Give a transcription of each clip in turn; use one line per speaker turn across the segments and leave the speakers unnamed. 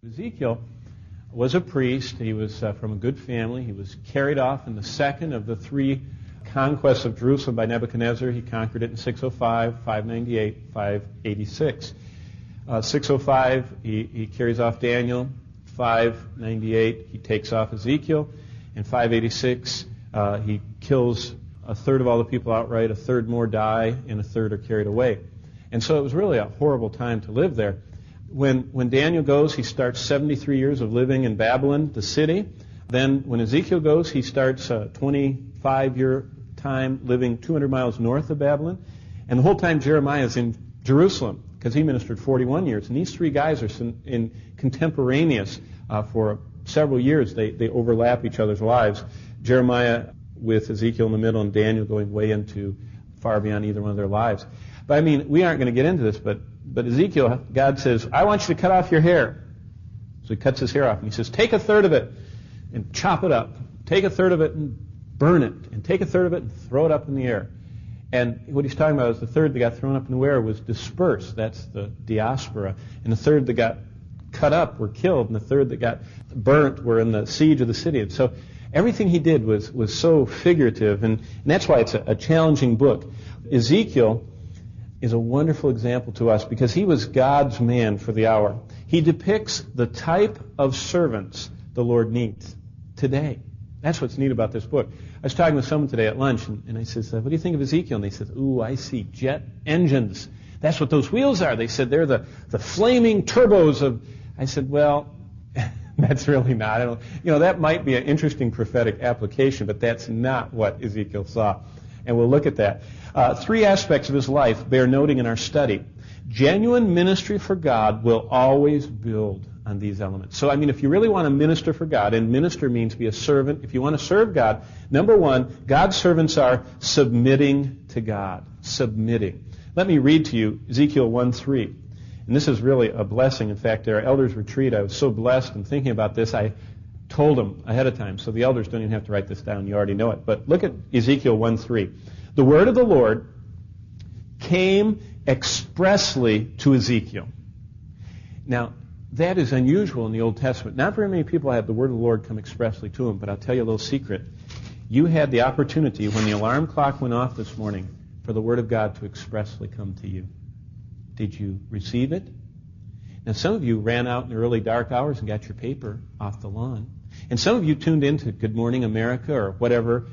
Ezekiel was a priest. He was from a good family. He was carried off in the second of the three conquests of Jerusalem by Nebuchadnezzar. He conquered it in 605, 598, 586. 605, he carries off Daniel. 598, he takes off Ezekiel. In 586, he kills a third of all the people outright, a third more die, and a third are carried away. And so it was really a horrible time to live there. When Daniel goes, he starts 73 years of living in Babylon, the city. Then when Ezekiel goes, he starts a 25-year time living 200 miles north of Babylon. And the whole time Jeremiah is in Jerusalem, because he ministered 41 years. And these three guys are in contemporaneous for several years. They overlap each other's lives. Jeremiah with Ezekiel in the middle and Daniel going way into far beyond either one of their lives. But I mean, we aren't going to get into this, but Ezekiel, God says, I want you to cut off your hair. So he cuts his hair off, and he says, take a third of it and chop it up. Take a third of it and burn it. And take a third of it and throw it up in the air. And what he's talking about is the third that got thrown up in the air was dispersed. That's the diaspora. And the third that got cut up were killed, and the third that got burnt were in the siege of the city. And so everything he did was so figurative, and that's why it's a challenging book. Ezekiel is a wonderful example to us because he was God's man for the hour. He depicts the type of servants the Lord needs today. That's what's neat about this book. I was talking with someone today at lunch, and I said, what do you think of Ezekiel? And they said, ooh, I see jet engines. That's what those wheels are. They said they're the flaming turbos of... I said, well, that's really not. That might be an interesting prophetic application, but that's not what Ezekiel saw. And we'll look at that. Three aspects of his life bear noting in our study. Genuine ministry for God will always build on these elements. So, if you really want to minister for God, and minister means be a servant. If you want to serve God, number one, God's servants are submitting to God. Submitting. Let me read to you Ezekiel 1:3. And this is really a blessing. In fact, at our elders' retreat, I was so blessed in thinking about this, I told them ahead of time. So the elders don't even have to write this down. You already know it. But look at Ezekiel 1:3. The word of the Lord came expressly to Ezekiel. Now, that is unusual in the Old Testament. Not very many people have the word of the Lord come expressly to them, but I'll tell you a little secret. You had the opportunity when the alarm clock went off this morning for the word of God to expressly come to you. Did you receive it? Now, some of you ran out in the early dark hours and got your paper off the lawn. And some of you tuned into Good Morning America or whatever,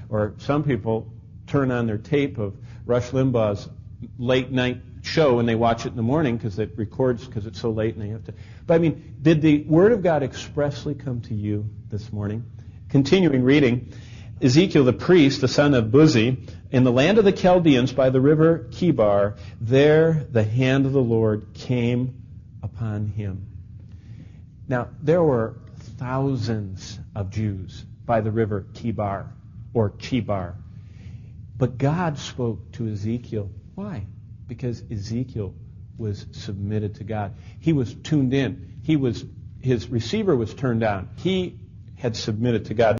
or some people turn on their tape of Rush Limbaugh's late night show and they watch it in the morning because it records because it's so late and they have to. But did the Word of God expressly come to you this morning? Continuing reading, Ezekiel the priest, the son of Buzi, in the land of the Chaldeans by the river Chebar, there the hand of the Lord came upon him. Now, there were thousands of Jews by the river Chebar, or Chebar. But God spoke to Ezekiel. Why? Because Ezekiel was submitted to God. He was tuned in. His receiver was turned on. He had submitted to God.